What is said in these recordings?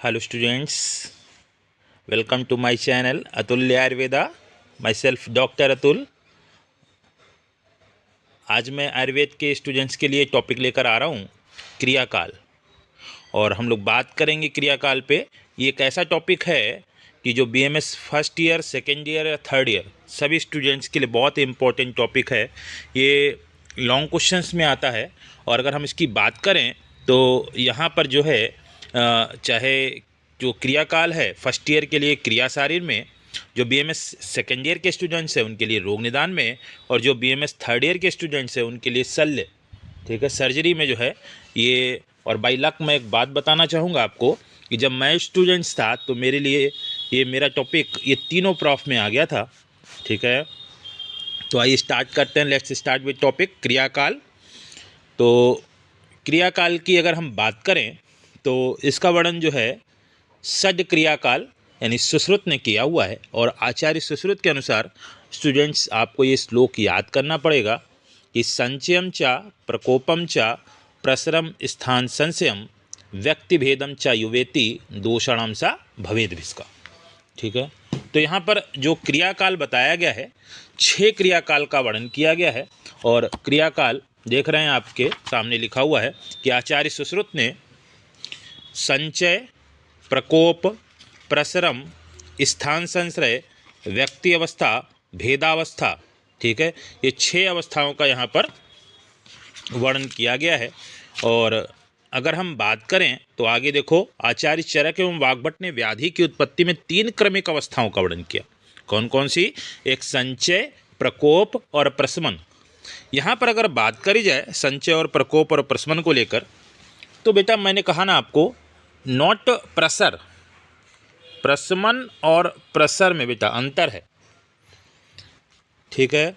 Hello students, welcome to my channel Atulya Ayurveda. Myself Dr. Atul. आज मैं आयुर्वेद के students के लिए टॉपिक लेकर आ रहा हूँ क्रियाकाल, और हम लोग बात करेंगे क्रियाकाल पे। ये एक ऐसा टॉपिक है कि जो BMS first year, second year या थर्ड ईयर सभी स्टूडेंट्स के लिए बहुत इम्पोर्टेंट टॉपिक है। ये लॉन्ग क्वेश्चंस में आता है, और अगर हम इसकी बात करें तो यहाँ पर जो है चाहे जो क्रियाकाल है फर्स्ट ईयर के लिए क्रिया शारीर में, जो बीएमएस सेकेंड ईयर के स्टूडेंट्स हैं उनके लिए रोग निदान में, और जो बीएमएस थर्ड ईयर के स्टूडेंट्स हैं उनके लिए शल्य, ठीक है, सर्जरी में जो है ये। और बाई लक मैं एक बात बताना चाहूँगा आपको कि जब मैं स्टूडेंट्स था तो मेरे लिए ये मेरा टॉपिक ये तीनों प्रॉफ में आ गया था, ठीक है। तो आइए स्टार्ट करते हैं। लेट्स स्टार्ट विद टॉपिक क्रियाकाल। तो क्रियाकाल की अगर हम बात करें तो इसका वर्णन जो है षड क्रियाकाल यानी सुश्रुत ने किया हुआ है, और आचार्य सुश्रुत के अनुसार स्टूडेंट्स आपको ये श्लोक याद करना पड़ेगा कि संचयम च प्रकोपम च प्रसरम स्थान संशयम व्यक्ति भेदम च युवेति दोषणम सा भवेद भिस्का, ठीक है। तो यहाँ पर जो क्रियाकाल बताया गया है 6 क्रियाकाल का वर्णन किया गया है, और क्रियाकाल देख रहे हैं आपके सामने लिखा हुआ है कि आचार्य सुश्रुत ने संचय, प्रकोप, प्रसरम, स्थान संश्रय, व्यक्ति अवस्था, भेदावस्था, ठीक है, ये 6 अवस्थाओं का यहाँ पर वर्णन किया गया है। और अगर हम बात करें तो आगे देखो, आचार्य चरक एवं वाग्भट ने व्याधि की उत्पत्ति में 3 क्रमिक अवस्थाओं का वर्णन किया। कौन कौन सी? एक संचय, प्रकोप और प्रशमन। यहाँ पर अगर बात करी जाए संचय और प्रकोप और प्रशमन को लेकर, तो बेटा मैंने कहा ना आपको, नॉट प्रसर, प्रशमन और प्रसर में बेटा अंतर है, ठीक है।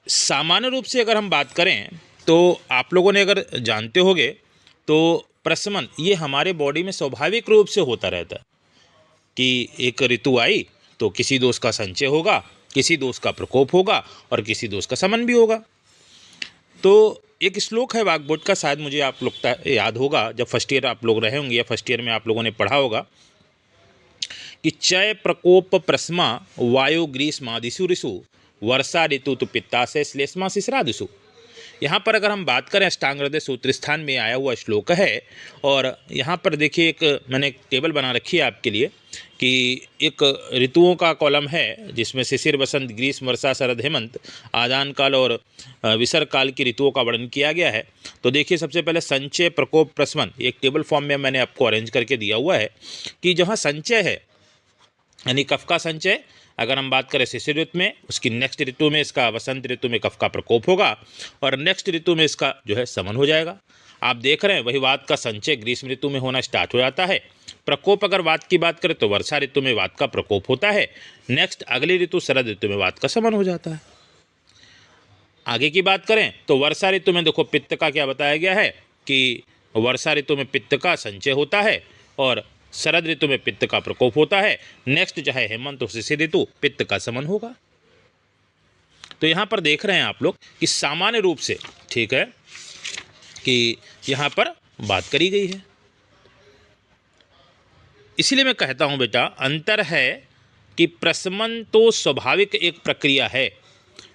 सामान्य रूप से अगर हम बात करें तो आप लोगों ने अगर जानते होंगे तो प्रशमन ये हमारे बॉडी में स्वाभाविक रूप से होता रहता है कि एक ऋतु आई तो किसी दोष का संचय होगा, किसी दोष का प्रकोप होगा और किसी दोष का शमन भी होगा। तो एक श्लोक है वाग्भट का, शायद मुझे आप लोग याद होगा, जब फर्स्ट ईयर आप लोग रहे होंगे या फर्स्ट ईयर में आप लोगों ने पढ़ा होगा कि चय प्रकोप प्रस्मा वायु ग्रीष्मादिषु ऋषु वर्षा ऋतु तो पित्ताशय श्लेष्मा शिश्रादिषु। यहाँ पर अगर हम बात करें अष्टांग हृदय सूत्र स्थान में आया हुआ श्लोक है, और यहाँ पर देखिए एक मैंने एक टेबल बना रखी है आपके लिए कि एक ऋतुओं का कॉलम है जिसमें शिशिर, वसंत, ग्रीष्म, वर्षा, शरद, हेमंत, आदान काल और विसर्ग काल की ऋतुओं का वर्णन किया गया है। तो देखिए सबसे पहले संचय, प्रकोप, प्रशमन, एक टेबल फॉर्म में मैंने आपको अरेंज करके दिया हुआ है कि जहाँ संचय है यानी कफ का संचय, अगर हम बात करें शिशिर ऋतु में, उसकी नेक्स्ट ऋतु में इसका, वसंत ऋतु में कफ का प्रकोप होगा, और नेक्स्ट ऋतु में इसका जो है शमन हो जाएगा। आप देख रहे हैं वही वात का संचय ग्रीष्म ऋतु में होना स्टार्ट हो जाता है। प्रकोप अगर वात की बात करें तो वर्षा ऋतु में वात का प्रकोप होता है, नेक्स्ट अगली ऋतु शरद ऋतु में वात का शमन हो जाता है। आगे की बात करें तो वर्षा ऋतु में देखो पित्त का क्या बताया गया है कि वर्षा ऋतु में पित्त का संचय होता है, और शरद ऋतु में पित्त का प्रकोप होता है, नेक्स्ट जो है हेमंत और शिशिर ऋतु पित्त का शमन होगा। तो यहाँ पर देख रहे हैं आप लोग कि सामान्य रूप से, ठीक है, कि यहाँ पर बात करी गई है। इसीलिए मैं कहता हूँ बेटा अंतर है कि प्रशमन तो स्वाभाविक एक प्रक्रिया है,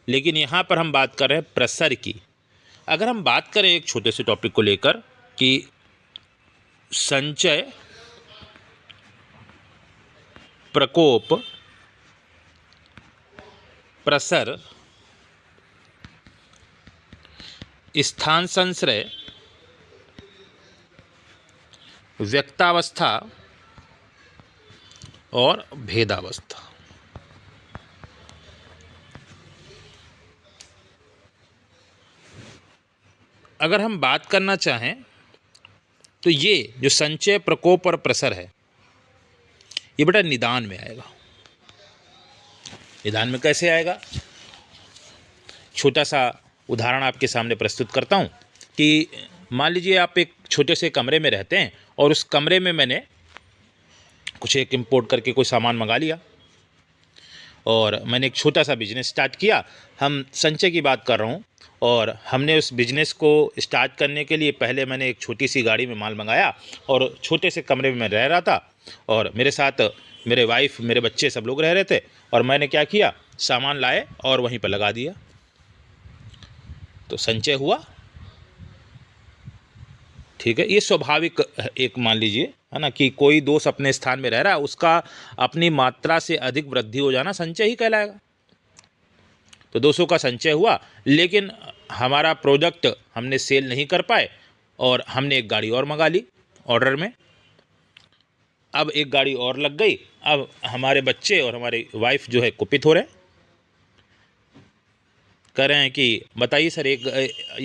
लेकिन यहाँ पर हम बात कर रहे हैं प्रसर की। अगर हम बात करें एक छोटे से टॉपिक को लेकर कि संचय, प्रकोप, प्रसर, स्थान संश्रय, व्यक्तावस्था और भेदावस्था, अगर हम बात करना चाहें तो ये जो संचय, प्रकोप और प्रसर है ये बेटा निदान में आएगा। निदान में कैसे आएगा? छोटा सा उदाहरण आपके सामने प्रस्तुत करता हूँ कि मान लीजिए आप एक छोटे से कमरे में रहते हैं, और उस कमरे में मैंने कुछ एक इंपोर्ट करके कोई सामान मंगा लिया, और मैंने एक छोटा सा बिजनेस स्टार्ट किया। हम संचय की बात कर रहा हूँ, और हमने उस बिज़नेस को स्टार्ट करने के लिए पहले मैंने एक छोटी सी गाड़ी में माल मंगाया और छोटे से कमरे में मैं रह रहा था और मेरे साथ मेरे वाइफ, मेरे बच्चे सब लोग रह रहे थे। और मैंने क्या किया, सामान लाए और वहीं पर लगा दिया, तो संचय हुआ। ठीक है, ये स्वाभाविक एक मान लीजिए, है ना, कि कोई दोष अपने स्थान में रह रहा है, उसका अपनी मात्रा से अधिक वृद्धि हो जाना संचय ही कहलाएगा। तो 200 का संचय हुआ, लेकिन हमारा प्रोडक्ट हमने सेल नहीं कर पाए और हमने एक गाड़ी और मंगा ली ऑर्डर में। अब एक गाड़ी और लग गई। अब हमारे बच्चे और हमारी वाइफ जो है कुपित हो रहे हैं, कह रहे हैं कि बताइए सर, एक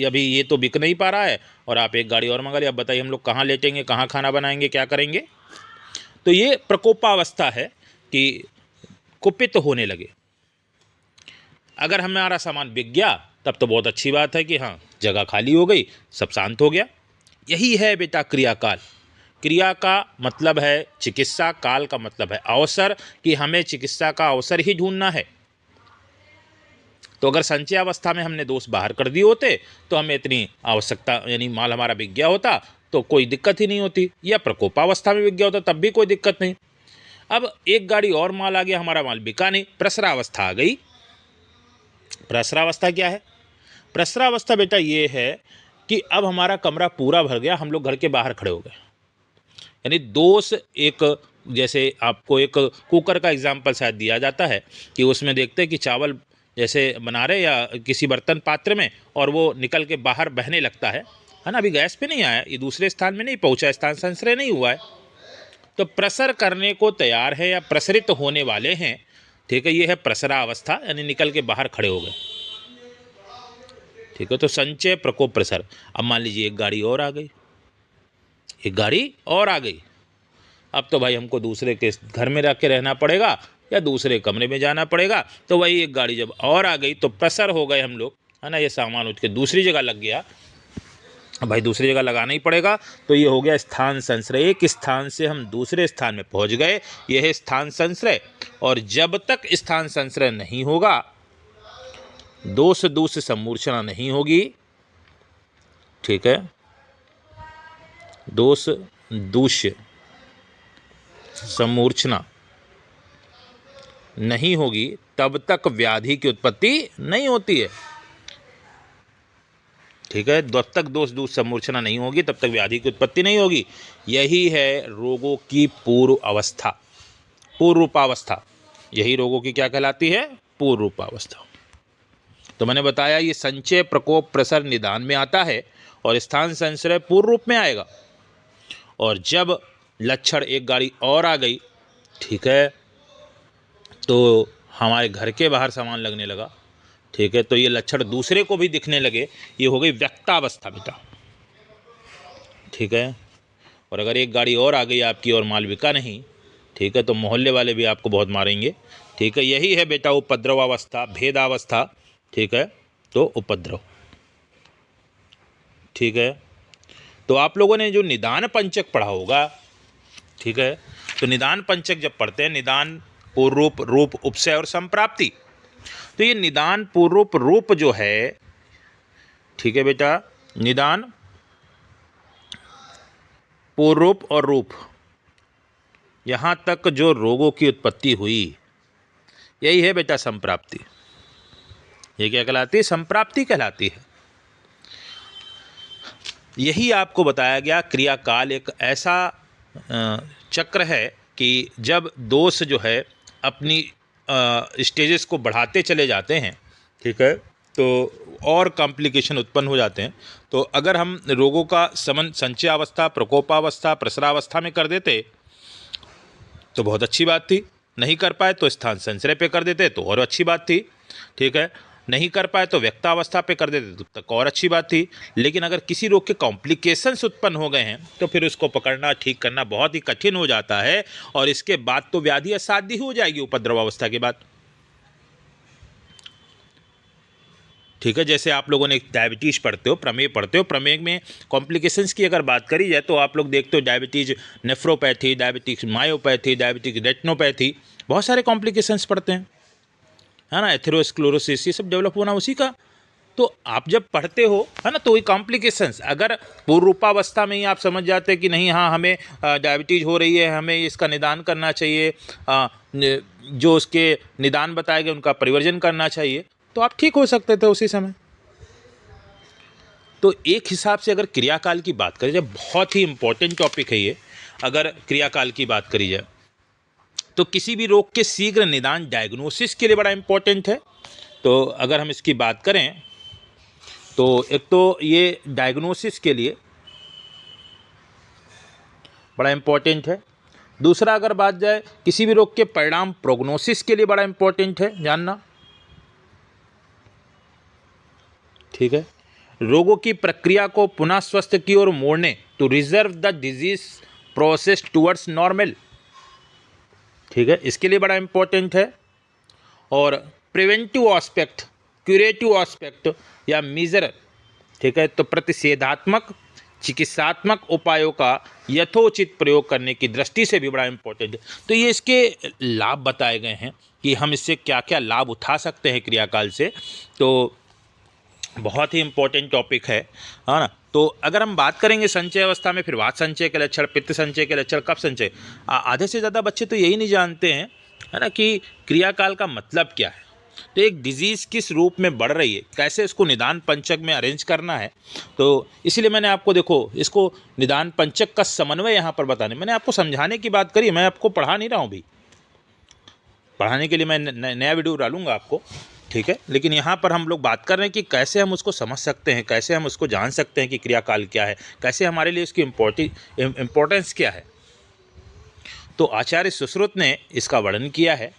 अभी ये तो बिक नहीं पा रहा है और आप एक गाड़ी और मंगा लिया, अब बताइए हम लोग कहाँ लेटेंगे, कहाँ खाना बनाएंगे, क्या करेंगे। तो ये प्रकोपावस्था है कि कुपित होने लगे। अगर हमारा सामान बिक गया तब तो बहुत अच्छी बात है कि हाँ, जगह खाली हो गई, सब शांत हो गया। यही है बेटा क्रियाकाल। क्रिया का मतलब है चिकित्सा, काल का मतलब है अवसर, कि हमें चिकित्सा का अवसर ही ढूंढना है। तो अगर संचय अवस्था में हमने दोष बाहर कर दिए होते तो हमें इतनी आवश्यकता, यानी माल हमारा बिक गया होता तो कोई दिक्कत ही नहीं होती, या प्रकोपावस्था में बिक गया होता तब भी कोई दिक्कत नहीं। अब एक गाड़ी और माल आ गया, हमारा माल बिका नहीं, प्रसरावस्था आ गई। प्रसरावस्था क्या है? प्रसरावस्था बेटा ये है कि अब हमारा कमरा पूरा भर गया, हम लोग घर के बाहर खड़े हो गए। यानी दोष एक, जैसे आपको एक कुकर का एग्जाम्पल शायद दिया जाता है कि उसमें देखते हैं कि चावल जैसे बना रहे या किसी बर्तन पात्र में, और वो निकल के बाहर बहने लगता है ना, अभी गैस पे नहीं आया, ये दूसरे स्थान में नहीं पहुंचा, स्थान संश्रय नहीं हुआ है, तो प्रसर करने को तैयार है या प्रसरित होने वाले हैं। ठीक है, ये है प्रसरावस्था, यानी निकल के बाहर खड़े हो गए। ठीक है, तो संचय, प्रकोप, प्रसर। अब मान लीजिए एक गाड़ी और आ गई, एक गाड़ी और आ गई। अब तो भाई हमको दूसरे के घर में रह के रहना पड़ेगा या दूसरे कमरे में जाना पड़ेगा। तो वही एक गाड़ी जब और आ गई तो प्रसर हो गए हम लोग, है ना, ये सामान उठ के दूसरी जगह लग गया। अब भाई दूसरी जगह लगाना ही पड़ेगा, तो ये हो गया स्थान संश्रय। एक स्थान से हम दूसरे स्थान में पहुंच गए, यह है स्थान संश्रय। और जब तक स्थान संश्रय नहीं होगा, दोष दूष सम्मूर्छना नहीं होगी। ठीक है, दोष दूष्य सम्मूर्छना नहीं होगी, तब तक व्याधि की उत्पत्ति नहीं होती है। ठीक है, जब तक दोष दूष सम्मूर्छना नहीं होगी तब तक व्याधि की उत्पत्ति नहीं होगी। यही है रोगों की पूर्व अवस्था, पूर्व रूपावस्था। यही रोगों की क्या कहलाती है? पूर्व रूपावस्था। तो मैंने बताया ये संचय, प्रकोप, प्रसर निदान में आता है और स्थान संश्रय पूर्व रूप में आएगा। और जब लक्षण एक गाड़ी और आ गई, ठीक है, तो हमारे घर के बाहर सामान लगने लगा। ठीक है, तो ये लक्षण दूसरे को भी दिखने लगे, ये हो गई व्यक्तावस्था बेटा। ठीक है, और अगर एक गाड़ी और आ गई आपकी और माल बिका नहीं, ठीक है, तो मोहल्ले वाले भी आपको बहुत मारेंगे। ठीक है, यही है बेटा उपद्रवावस्था, भेदावस्था। ठीक है, तो उपद्रव। ठीक है, तो आप लोगों ने जो निदान पंचक पढ़ा होगा, ठीक है, तो निदान पंचक जब पढ़ते हैं, निदान, पूर्व रूप, रूप, उपसय और संप्राप्ति, तो ये निदान, पूर्व रूप, रूप जो है, ठीक है बेटा, निदान, पूर्व रूप और रूप, यहाँ तक जो रोगों की उत्पत्ति हुई, यही है बेटा संप्राप्ति। ये क्या कहलाती है? संप्राप्ति कहलाती है। यही आपको बताया गया। क्रियाकाल एक ऐसा चक्र है कि जब दोष जो है अपनी स्टेजेस को बढ़ाते चले जाते हैं, ठीक है, तो और कॉम्प्लिकेशन उत्पन्न हो जाते हैं। तो अगर हम रोगों का समन संचयावस्था, प्रकोपावस्था, प्रसरावस्था में कर देते तो बहुत अच्छी बात थी। नहीं कर पाए तो स्थान संश्रय पे कर देते तो और अच्छी बात थी। ठीक है, नहीं कर पाए तो व्यक्तावस्था पे कर देते तो तक और अच्छी बात थी। लेकिन अगर किसी रोग के कॉम्प्लिकेशंस उत्पन्न हो गए हैं तो फिर उसको पकड़ना, ठीक करना बहुत ही कठिन हो जाता है, और इसके बाद तो व्याधि असाध्य हो जाएगी उपद्रवावस्था के बाद। ठीक है, जैसे आप लोगों ने डायबिटीज़ पढ़ते हो, प्रमेय पढ़ते हो, प्रमेय में कॉम्प्लिकेशंस की अगर बात करी जाए तो आप लोग देखते हो diabetes nephropathy, diabetes myopathy, diabetes retinopathy, बहुत सारे कॉम्प्लिकेशंस पढ़ते हैं, है ना, एथेरोस्क्लेरोसिस, ये सब डेवलप होना उसी का तो आप जब पढ़ते हो है ना, तो वही कॉम्प्लिकेशंस, अगर पूर्व रूपावस्था में ही आप समझ जाते कि नहीं हाँ हमें डायबिटीज़ हो रही है, हमें इसका निदान करना चाहिए, जो उसके निदान बताए गए उनका परिवर्जन करना चाहिए, तो आप ठीक हो सकते थे उसी समय। तो एक हिसाब से अगर क्रियाकाल की बात करें जाए, बहुत ही इम्पोर्टेंट टॉपिक है ये। अगर क्रियाकाल की बात करी जाए तो किसी भी रोग के शीघ्र निदान डायग्नोसिस के लिए बड़ा इम्पोर्टेंट है। तो अगर हम इसकी बात करें तो एक तो ये डायग्नोसिस के लिए बड़ा इम्पोर्टेंट है। दूसरा अगर बात जाए किसी भी रोग के परिणाम प्रोग्नोसिस के लिए बड़ा इम्पोर्टेंट है जानना। ठीक है, रोगों की प्रक्रिया को पुनः स्वस्थ की ओर मोड़ने, to reverse the disease process towards normal. ठीक है, इसके लिए बड़ा इम्पोर्टेंट है। और प्रिवेंटिव एस्पेक्ट, क्यूरेटिव एस्पेक्ट या मेजर, ठीक है, तो प्रतिषेधात्मक चिकित्सात्मक उपायों का यथोचित प्रयोग करने की दृष्टि से भी बड़ा इम्पोर्टेंट है। तो ये इसके लाभ बताए गए हैं कि हम इससे क्या क्या लाभ उठा सकते हैं क्रियाकाल से। तो बहुत ही इम्पोर्टेंट टॉपिक है ना। तो अगर हम बात करेंगे संचय अवस्था में, फिर वात संचय के लक्षण, पित्त संचय के लक्षण, कफ संचय, आधे से ज़्यादा बच्चे तो यही नहीं जानते हैं है ना कि क्रियाकाल का मतलब क्या है। तो एक डिजीज़ किस रूप में बढ़ रही है, कैसे इसको निदान पंचक में अरेंज करना है। तो इसीलिए मैंने आपको देखो इसको निदान पंचक का समन्वय यहाँ पर बताने, मैंने आपको समझाने की बात करी, मैं आपको पढ़ा नहीं रहा हूँ अभी। पढ़ाने के लिए मैं नया वीडियो डालूंगा आपको, ठीक है। लेकिन यहाँ पर हम लोग बात कर रहे हैं कि कैसे हम उसको समझ सकते हैं, कैसे हम उसको जान सकते हैं कि क्रियाकाल क्या है, कैसे हमारे लिए इसकी इम्पोर्टेंस क्या है। तो आचार्य सुश्रुत ने इसका वर्णन किया है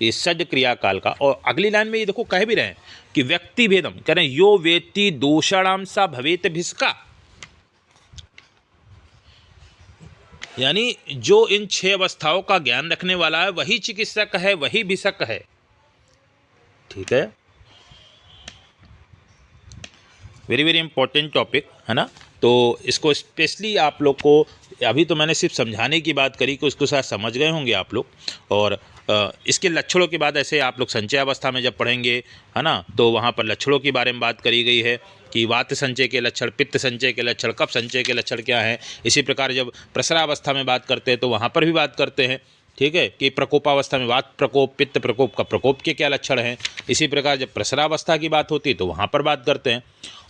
इस षड क्रियाकाल का। और अगली लाइन में ये देखो कह भी रहे हैं कि व्यक्ति भेदम, कह रहे हैं यो वेत्ति दोषाणाम सा भवेत भिस्का, यानी जो इन 6 अवस्थाओं का ज्ञान रखने वाला है वही चिकित्सक है, वही भिषक है। ठीक है, वेरी वेरी इंपॉर्टेंट टॉपिक है ना। तो इसको स्पेशली आप लोग को, अभी तो मैंने सिर्फ समझाने की बात करी कि उसको शायद समझ गए होंगे आप लोग। और इसके लक्षणों के बाद ऐसे आप लोग संचय अवस्था में जब पढ़ेंगे है ना, तो वहाँ पर लक्षणों के बारे में बात करी गई है कि वात संचय के लक्षण, पित्त संचय के लक्षण, कफ संचय के लक्षण क्या हैं। इसी प्रकार जब प्रसरावस्था में बात करते हैं तो वहाँ पर भी बात करते हैं, ठीक है, कि प्रकोपावस्था में वात प्रकोप, पित्त प्रकोप का प्रकोप के क्या लक्षण हैं। इसी प्रकार जब प्रसरावस्था की बात होती है तो वहाँ पर बात करते हैं।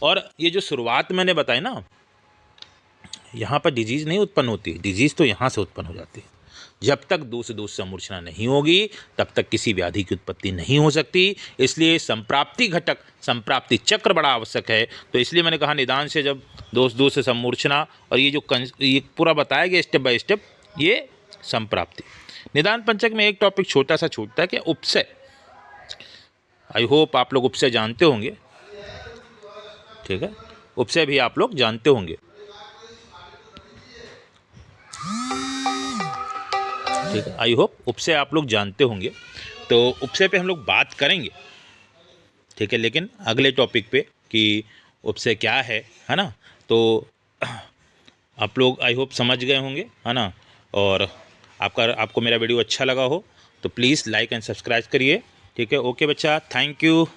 और ये जो शुरुआत मैंने बताई ना, यहाँ पर डिजीज़ नहीं उत्पन्न होती, डिजीज़ तो यहाँ से उत्पन्न हो जाती है। जब तक दोष समूर्छना नहीं होगी तब तक किसी व्याधि की उत्पत्ति नहीं हो सकती। इसलिए संप्राप्ति घटक, संप्राप्ति चक्र बड़ा आवश्यक है। तो इसलिए मैंने कहा निदान से जब दोष समूर्छना, और ये जो ये पूरा बताया गया स्टेप बाय स्टेप, ये संप्राप्ति। निदान पंचक में एक टॉपिक छोटा सा छूटता है कि उपसय। आई होप आप लोग उपसय जानते होंगे, ठीक है, उपसय भी आप लोग जानते होंगे, ठीक है, आई होप उपसय आप लोग जानते होंगे। तो उपसय पे हम लोग बात करेंगे, ठीक है, लेकिन अगले टॉपिक पे कि उपसय क्या है ना। तो आप लोग आई होप समझ गए होंगे, है ना। और आपको मेरा वीडियो अच्छा लगा हो तो प्लीज़ लाइक एंड सब्सक्राइब करिए, ठीक है। ओके बच्चा, थैंक यू।